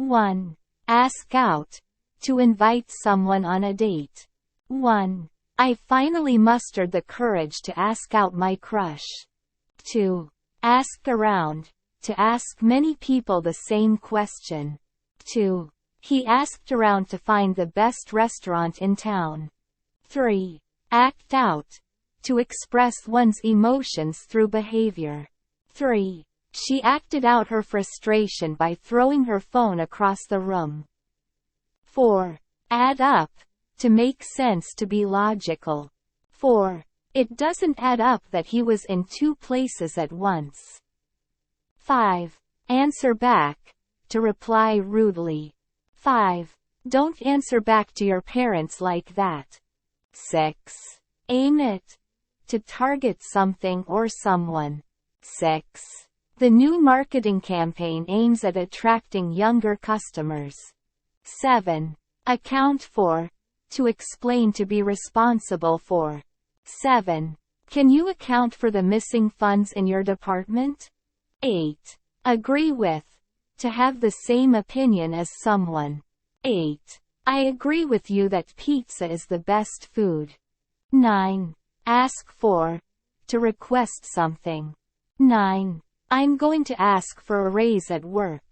1. Ask out. To invite someone on a date. 1. I finally mustered the courage to ask out my crush. 2. Ask around. To ask many people the same question. 2. He asked around to find the best restaurant in town. 3. Act out. To express one's emotions through behavior. 3. She acted out her frustration by throwing her phone across the room. 4. Add up. To make sense, to be logical. 4. It doesn't add up that he was in 2 places at once. 5. Answer back. To reply rudely. 5. Don't answer back to your parents like that. 6. Aim it. To target something or someone. 6. The new marketing campaign aims at attracting younger customers. 7. Account for. To explain, to be responsible for. 7. Can you account for the missing funds in your department? 8. Agree with. To have the same opinion as someone. 8. I agree with you that pizza is the best food. 9. Ask for. To request something. 9. I'm going to ask for a raise at work.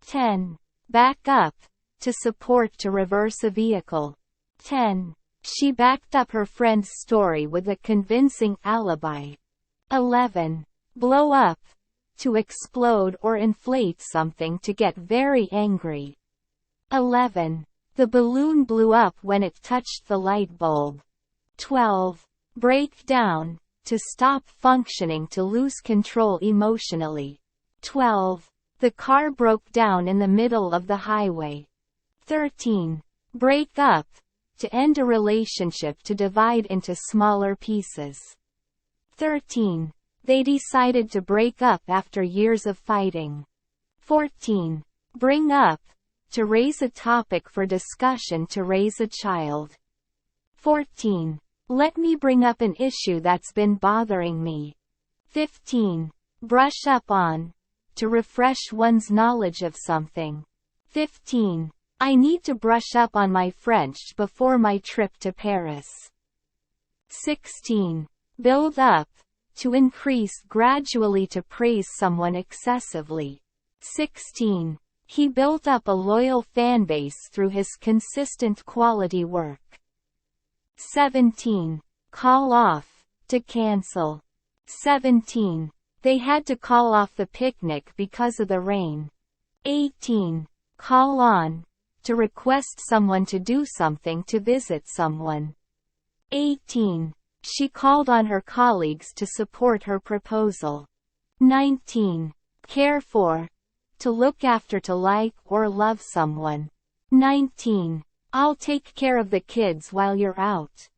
10. Back up. To support, to reverse a vehicle. 10. She backed up her friend's story with a convincing alibi. 11. Blow up. To explode or inflate something, to get very angry. 11. The balloon blew up when it touched the light bulb. 12. Break down. To stop functioning, to lose control emotionally. 12. The car broke down in the middle of the highway. 13. Break up. To end a relationship, to divide into smaller pieces. 13. They decided to break up after years of fighting. 14. Bring up. To raise a topic for discussion, to raise a child. 14. Let me bring up an issue that's been bothering me. 15. Brush up on. To refresh one's knowledge of something. 15. I need to brush up on my French before my trip to Paris. 16. Build up. To increase gradually, to praise someone excessively. 16. He built up a loyal fanbase through his consistent quality work. 17. Call off. To cancel. 17. They had to call off the picnic because of the rain. 18. Call on. To request someone to do something, to visit someone. 18. She called on her colleagues to support her proposal. 19. Care for. To look after, to like or love someone. 19. I'll take care of the kids while you're out.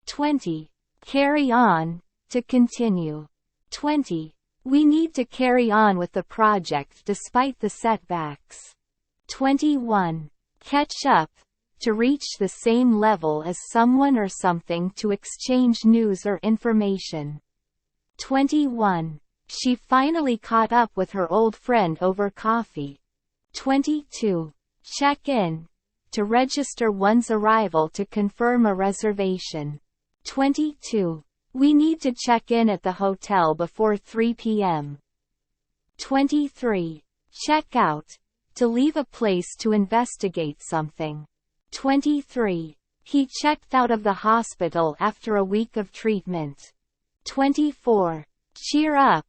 20. Carry on. To continue. 20. We need to carry on with the project despite the setbacks. 21. Catch up. To reach the same level as someone or something, to exchange news or information. 21. She finally caught up with her old friend over coffee. 22. Check in. To register one's arrival, to confirm a reservation. 22. We need to check in at the hotel before 3 p.m. 23. Check out. To leave a place, to investigate something. 23. He checked out of the hospital after a week of treatment. 24. Cheer up.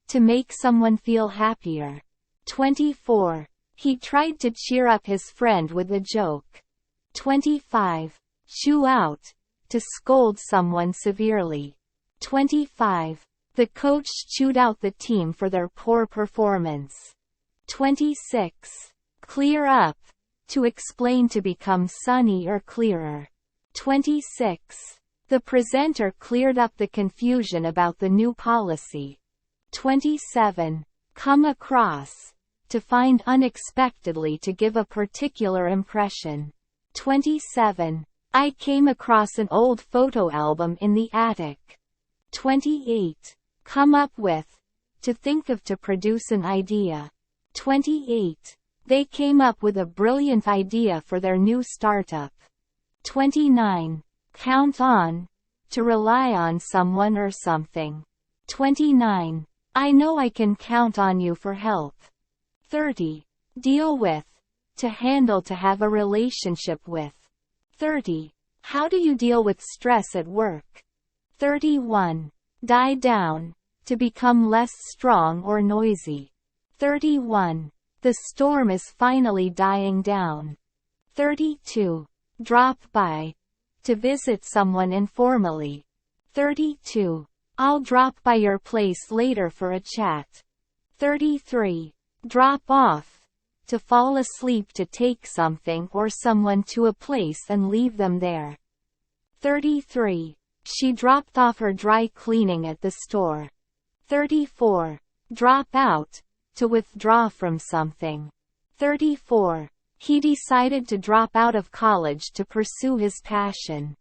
To make someone feel happier. 24. He tried to cheer up his friend with a joke. 25. Chew out. To scold someone severely. 25. The coach chewed out the team for their poor performance. 26. Clear up. To explain, to become sunny or clearer. 26. The presenter cleared up the confusion about the new policy. 27. Come across. To find unexpectedly, to give a particular impression. 27. I came across an old photo album in the attic. 28. Come up with. To think of, to produce an idea. 28. They came up with a brilliant idea for their new startup. 29. Count on. To rely on someone or something. 29. I know I can count on you for help. 30. Deal with. To handle, to have a relationship with. 30. How do you deal with stress at work? 31. Die down. To become less strong or noisy. 31. The storm is finally dying down. 32. Drop by. To visit someone informally. 32. I'll drop by your place later for a chat. 33. Drop off. To fall asleep, to take something or someone to a place and leave them there. 33. She dropped off her dry cleaning at the store. 34. Drop out. To withdraw from something. 34. He decided to drop out of college to pursue his passion.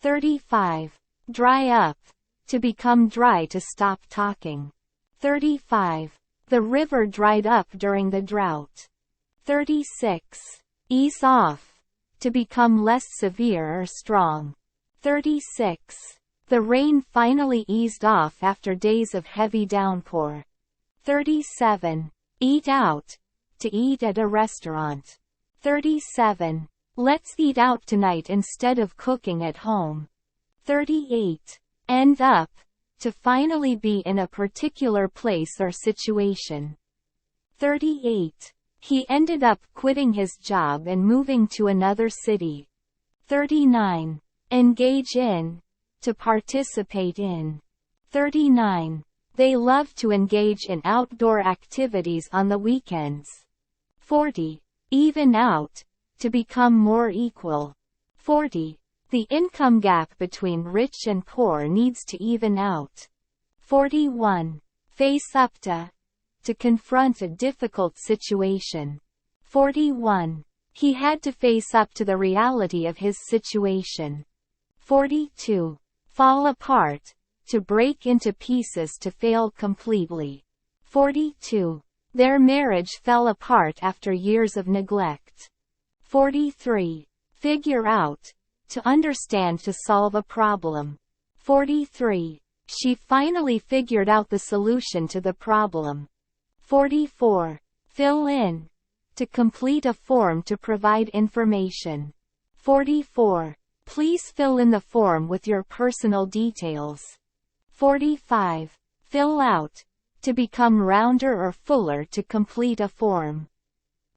35. Dry up. To become dry, to stop talking. 35. The river dried up during the drought. 36. Ease off. To become less severe or strong. 36. The rain finally eased off after days of heavy downpour. 37. Eat out. To eat at a restaurant. 37. Let's eat out tonight instead of cooking at home. 38. End up. To finally be in a particular place or situation. 38. He ended up quitting his job and moving to another city. 39. Engage in. To participate in. 39. They love to engage in outdoor activities on the weekends. 40. Even out. To become more equal. 40. The income gap between rich and poor needs to even out. 41. Face up to. To confront a difficult situation. 41. He had to face up to the reality of his situation. 42. Fall apart. To break into pieces, to fail completely. 42. Their marriage fell apart after years of neglect. 43. Figure out. To understand, to solve a problem. 43. She finally figured out the solution to the problem. 44. Fill in. To complete a form, to provide information. 44. Please fill in the form with your personal details. 45. Fill out. To become rounder or fuller, to complete a form.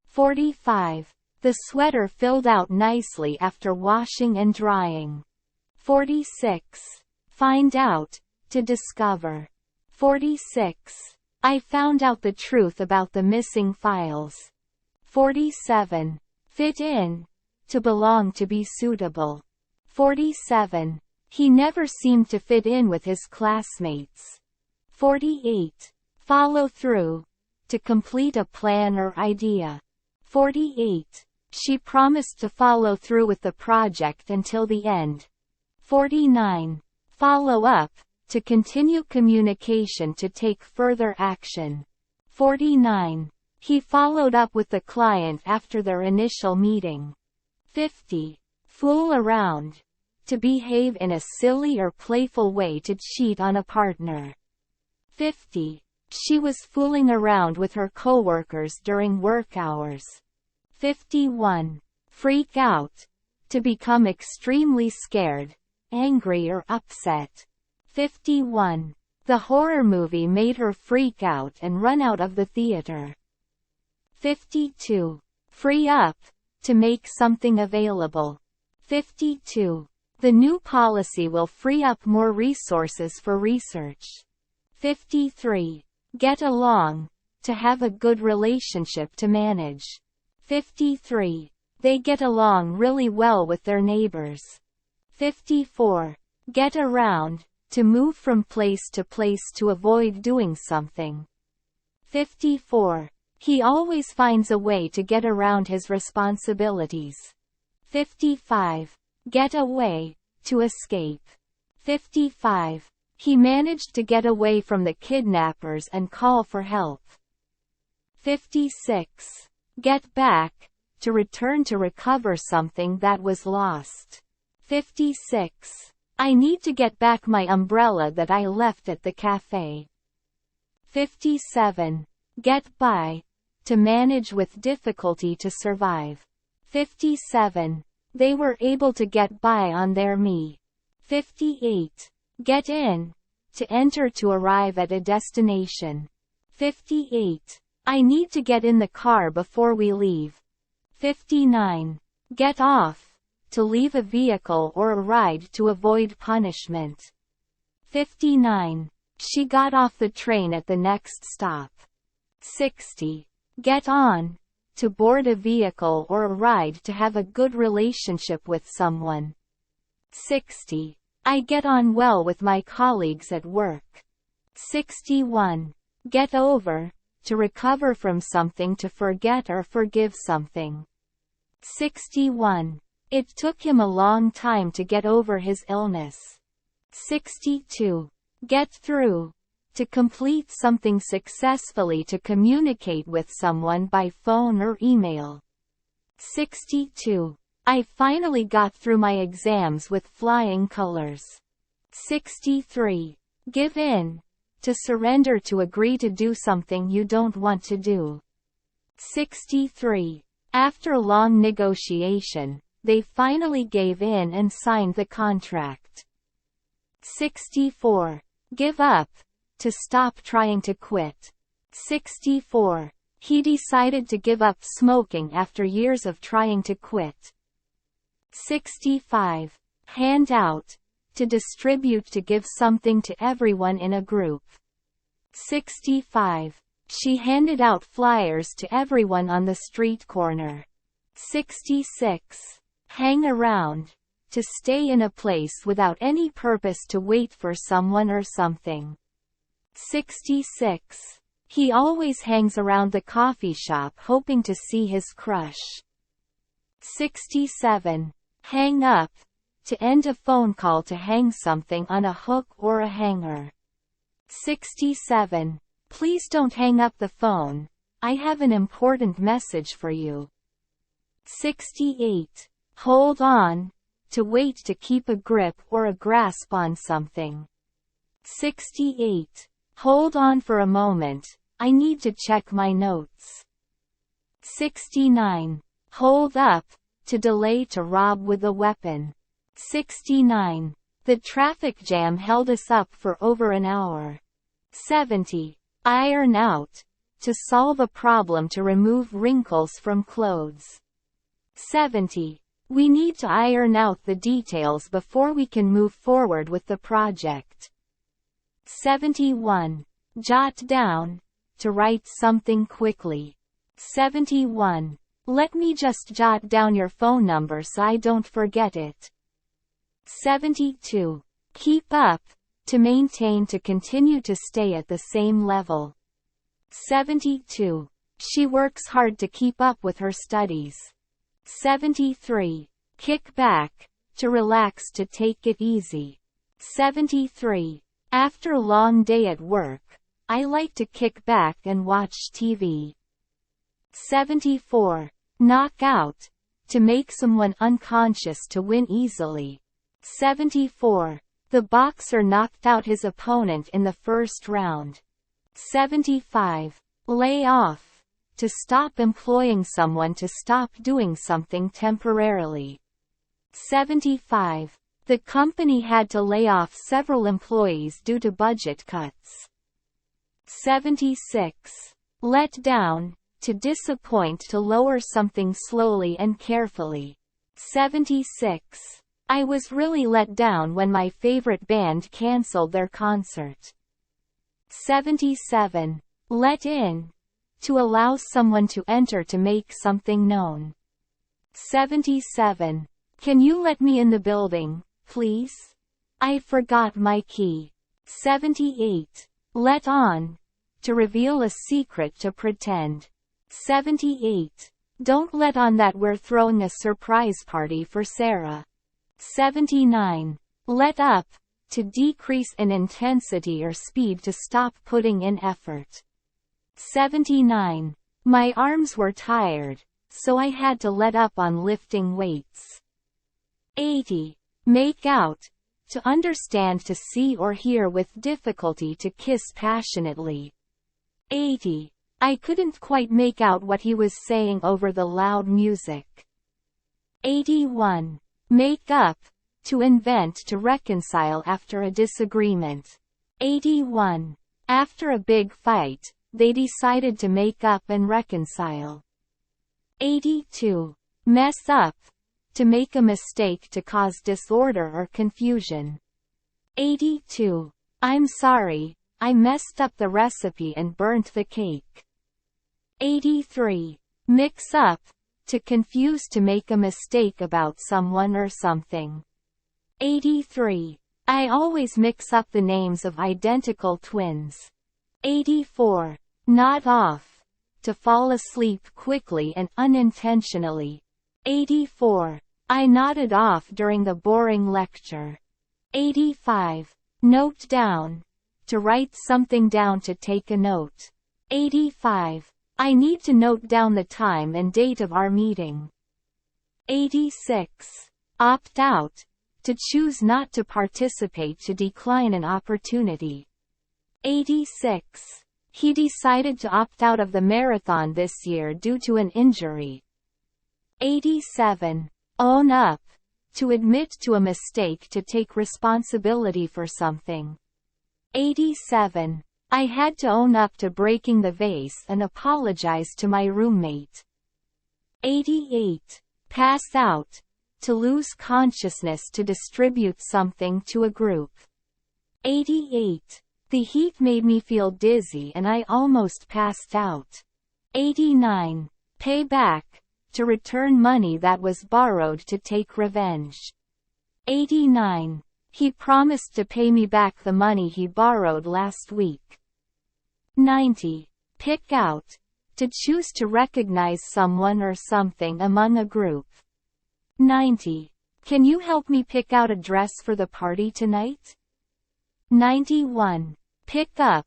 45. The sweater filled out nicely after washing and drying. 46. Find out. To discover. 46. I found out the truth about the missing files. 47. Fit in. To belong, to be suitable. 47. He never seemed to fit in with his classmates. 48. Follow through. To complete a plan or idea. 48. She promised to follow through with the project until the end. 49. Follow up. To continue communication, to take further action. 49. He followed up with the client after their initial meeting. 50. Fool around. To behave in a silly or playful way, to cheat on a partner. 50. She was fooling around with her coworkers during work hours. 51. Freak out. To become extremely scared, angry or upset. 51. The horror movie made her freak out and run out of the theater. 52. Free up. To make something available. 52. The new policy will free up more resources for research. 53. Get along. To have a good relationship, to manage. 53. They get along really well with their neighbors. 54. Get around. To move from place to place, to avoid doing something. 54. He always finds a way to get around his responsibilities. 55. Get away. To escape. 55. He managed to get away from the kidnappers and call for help. 56. Get back, to return to recover something that was lost. 56. I need to get back my umbrella that I left at the cafe. 57. Get by, to manage with difficulty to survive. 57. They were able to get by on their me. 58. Get in, to enter to arrive at a destination. 58. I need to get in the car before we leave. 59. Get off, to leave a vehicle or a ride to avoid punishment. 59. She got off the train at the next stop. 60. Get on, to board a vehicle or a ride to have a good relationship with someone. 60. I get on well with my colleagues at work. 61. Get over, to recover from something, to forget or forgive something. 61. It took him a long time to get over his illness. 62. Get through, to complete something successfully, to communicate with someone by phone or email. 62. I finally got through my exams with flying colors. 63. Give in, to surrender, to agree to do something you don't want to do. 63. After long negotiation, they finally gave in and signed the contract. 64. Give up, to stop trying to quit. 64. He decided to give up smoking after years of trying to quit. 65. Hand out, to distribute, to give something to everyone in a group. 65. She handed out flyers to everyone on the street corner. 66. Hang around, to stay in a place without any purpose, to wait for someone or something. 66. He always hangs around the coffee shop hoping to see his crush. 67. Hang up, to end a phone call, to hang something on a hook or a hanger. 67. Please don't hang up the phone. I have an important message for you. 68. Hold on, to wait, to keep a grip or a grasp on something. 68. Hold on for a moment, I need to check my notes. 69. Hold up, to delay, to rob with a weapon. 69. The traffic jam held us up for over an hour. 70. Iron out, to solve a problem, to remove wrinkles from clothes. 70. We need to iron out the details before we can move forward with the project. 71. Jot down, to write something quickly. 71. Let me just jot down your phone number so I don't forget it. 72. Keep up, to maintain, to continue, to stay at the same level. 72. She works hard to keep up with her studies. 73. Kick back, to relax, to take it easy. 73. After a long day at work, I like to kick back and watch TV. 74. Knock out, to make someone unconscious, to win easily. 74. The boxer knocked out his opponent in the first round. 75. Lay off, to stop employing someone, to stop doing something temporarily. 75. The company had to lay off several employees due to budget cuts. 76. Let down, to disappoint, to lower something slowly and carefully. 76. I was really let down when my favorite band canceled their concert. 77. Let in, to allow someone to enter, to make something known. 77. Can you let me in the building, please? I forgot my key. 78. Let on, to reveal a secret, to pretend. 78. Don't let on that we're throwing a surprise party for Sarah. 79. Let up, to decrease in intensity or speed, to stop putting in effort. 79. My arms were tired, so I had to let up on lifting weights. 80. Make out. To understand, to see or hear with difficulty, to kiss passionately. 80. I couldn't quite make out what he was saying over the loud music. 81. Make up. To invent, to reconcile after a disagreement. 81. After a big fight, they decided to make up and reconcile. 82. Mess up. To make a mistake, to cause disorder or confusion. 82. I'm sorry, I messed up the recipe and burnt the cake. 83. Mix up. To confuse, to make a mistake about someone or something. 83. I always mix up the names of identical twins. 84. Nod off. To fall asleep quickly and unintentionally. 84. I nodded off during the boring lecture. 85. Note down. To write something down, to take a note. 85. I need to note down the time and date of our meeting. 86. Opt out. To choose not to participate, to decline an opportunity. 86. He decided to opt out of the marathon this year due to an injury. 87. Own up. To admit to a mistake, to take responsibility for something. 87. I had to own up to breaking the vase and apologize to my roommate. 88. Pass out. To lose consciousness, to distribute something to a group. 88. The heat made me feel dizzy and I almost passed out. 89. Pay back. To return money that was borrowed, to take revenge. 89. He promised to pay me back the money he borrowed last week. 90. Pick out. To choose, to recognize someone or something among a group. 90. Can you help me pick out a dress for the party tonight? 91. Pick up.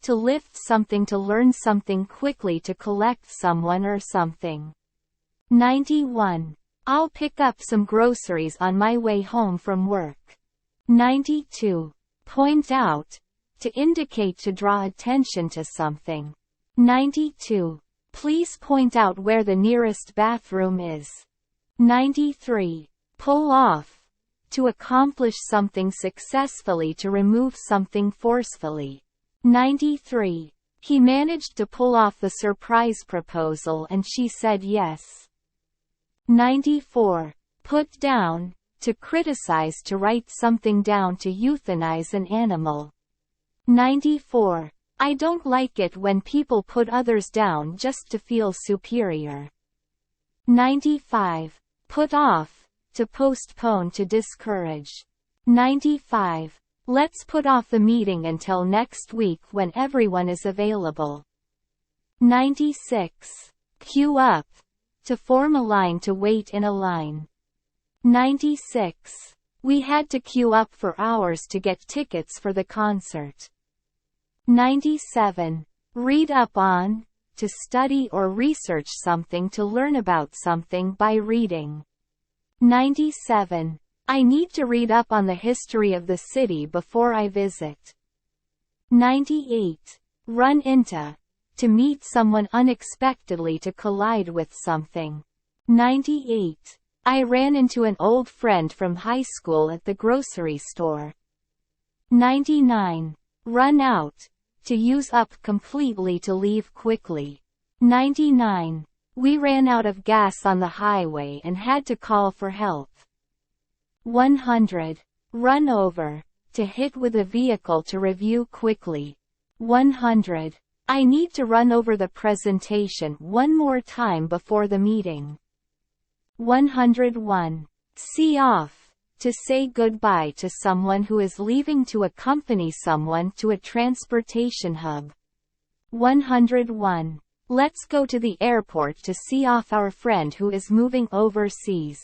To lift something, to learn something quickly, to collect someone or something. 91. I'll pick up some groceries on my way home from work. 92. Point out. To indicate, to draw attention to something. 92. Please point out where the nearest bathroom is. 93. Pull off. To accomplish something successfully, to remove something forcefully. 93. He managed to pull off the surprise proposal and she said yes. 94. Put down. To criticize, to write something down, to euthanize an animal. 94. I don't like it when people put others down just to feel superior. 95. Put off. To postpone, to discourage. 95. Let's put off the meeting until next week when everyone is available. 96. Queue up. To form a line, to wait in a line. 96. We had to queue up for hours to get tickets for the concert. 97. Read up on. To study or research something, to learn about something by reading. 97. I need to read up on the history of the city before I visit. 98. Run into. To meet someone unexpectedly, to collide with something. 98. I ran into an old friend from high school at the grocery store. 99. Run out. To use up completely, to leave quickly. 99. We ran out of gas on the highway and had to call for help. 100. Run over. To hit with a vehicle, to review quickly. 100. I need to run over the presentation one more time before the meeting. 101. See off. To say goodbye to someone who is leaving, to accompany someone to a transportation hub. 101. Let's go to the airport to see off our friend who is moving overseas.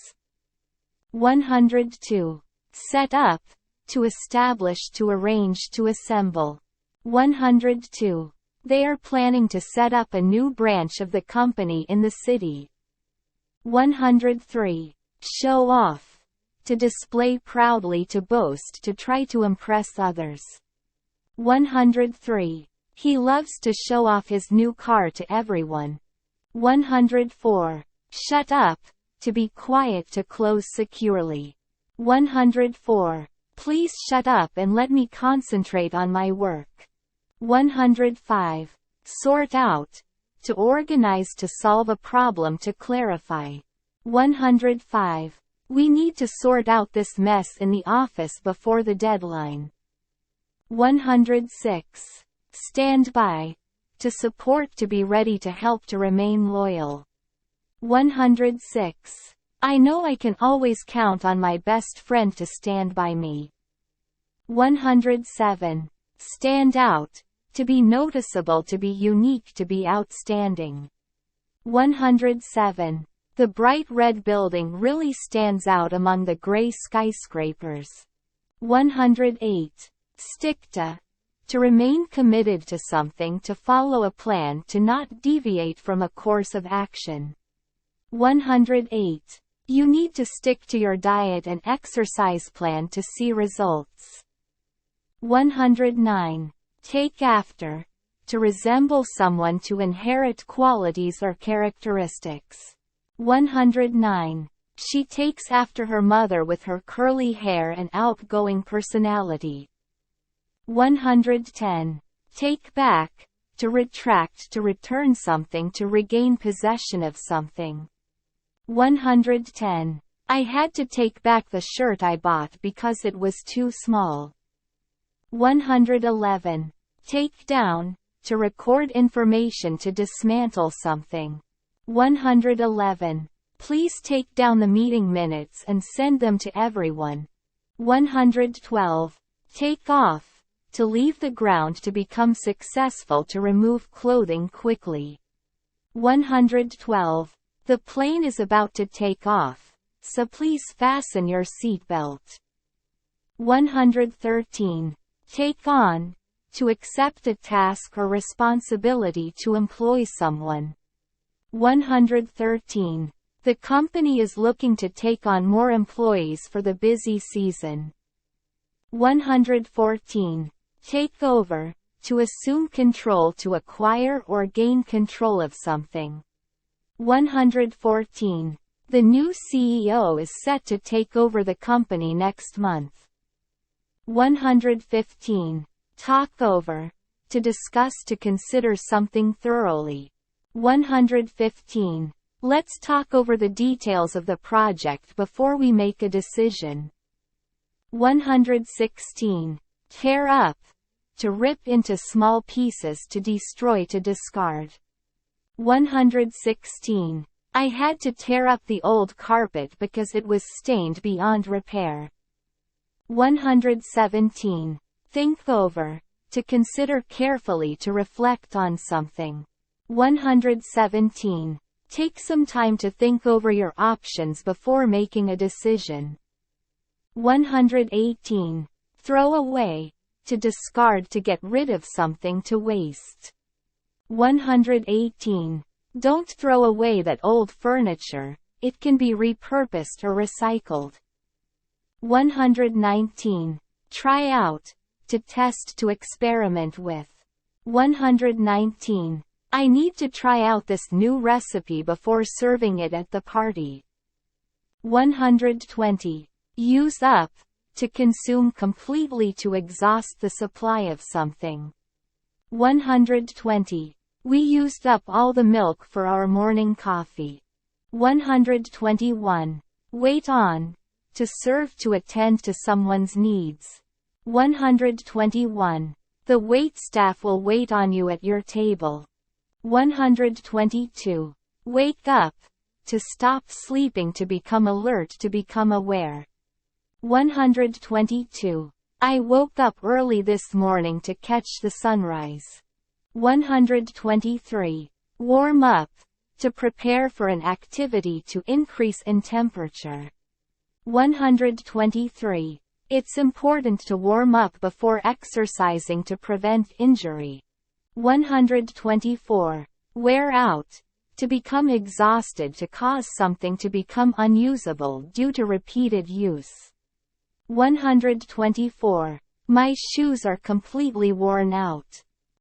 102. Set up. To establish, to arrange, to assemble. 102. They are planning to set up a new branch of the company in the city. 103. Show off. To display proudly, to boast, to try to impress others. 103. He loves to show off his new car to everyone. 104. Shut up. To be quiet, to close securely. 104. Please shut up and let me concentrate on my work. 105. Sort out. To organize, to solve a problem, to clarify. 105. We need to sort out this mess in the office before the deadline. 106. Stand by. To support, to be ready, to help, to remain loyal. 106. I know I can always count on my best friend to stand by me. 107. Stand out. To be noticeable, to be unique, to be outstanding. 107. The bright red building really stands out among the gray skyscrapers. 108. Stick to. To remain committed to something, to follow a plan, to not deviate from a course of action. 108. You need to stick to your diet and exercise plan to see results. 109. Take after. To resemble someone, to inherit qualities or characteristics. 109. She takes after her mother with her curly hair and outgoing personality. 110. Take back. To retract, to return something, to regain possession of something. 110. I had to take back the shirt I bought because it was too small. 111. Take down. To record information, to dismantle something. 111. Please take down the meeting minutes and send them to everyone. 112. Take off. To leave the ground, to become successful, to remove clothing quickly. 112. The plane is about to take off, so please fasten your seatbelt. 113. Take on. To accept a task or responsibility, to employ someone. 113. The company is looking to take on more employees for the busy season. 114. Take over. To assume control, to acquire or gain control of something. 114. The new CEO is set to take over the company next month. 115. Talk over. To discuss, to consider something thoroughly. 115. Let's talk over the details of the project before we make a decision. 116. Tear up. To rip into small pieces, to destroy, to discard. 116. I had to tear up the old carpet because it was stained beyond repair. 117. Think over. To consider carefully, to reflect on something. 117. Take some time to think over your options before making a decision. 118. Throw away. To discard, to get rid of something, to waste. 118. Don't throw away that old furniture, it can be repurposed or recycled. 119. Try out. To test, to experiment with. 119. I need to try out this new recipe before serving it at the party. 120. Use up. To consume completely, to exhaust the supply of something. 120. We used up all the milk for our morning coffee. 121. Wait on. To serve, to attend to someone's needs. 121. The waitstaff will wait on you at your table. 122. Wake up. To stop sleeping, to become alert, to become aware. 122. I woke up early this morning to catch the sunrise. 123. Warm up. To prepare for an activity, to increase in temperature. 123. It's important to warm up before exercising to prevent injury. 124. Wear out. To become exhausted, to cause something to become unusable due to repeated use. 124. My shoes are completely worn out.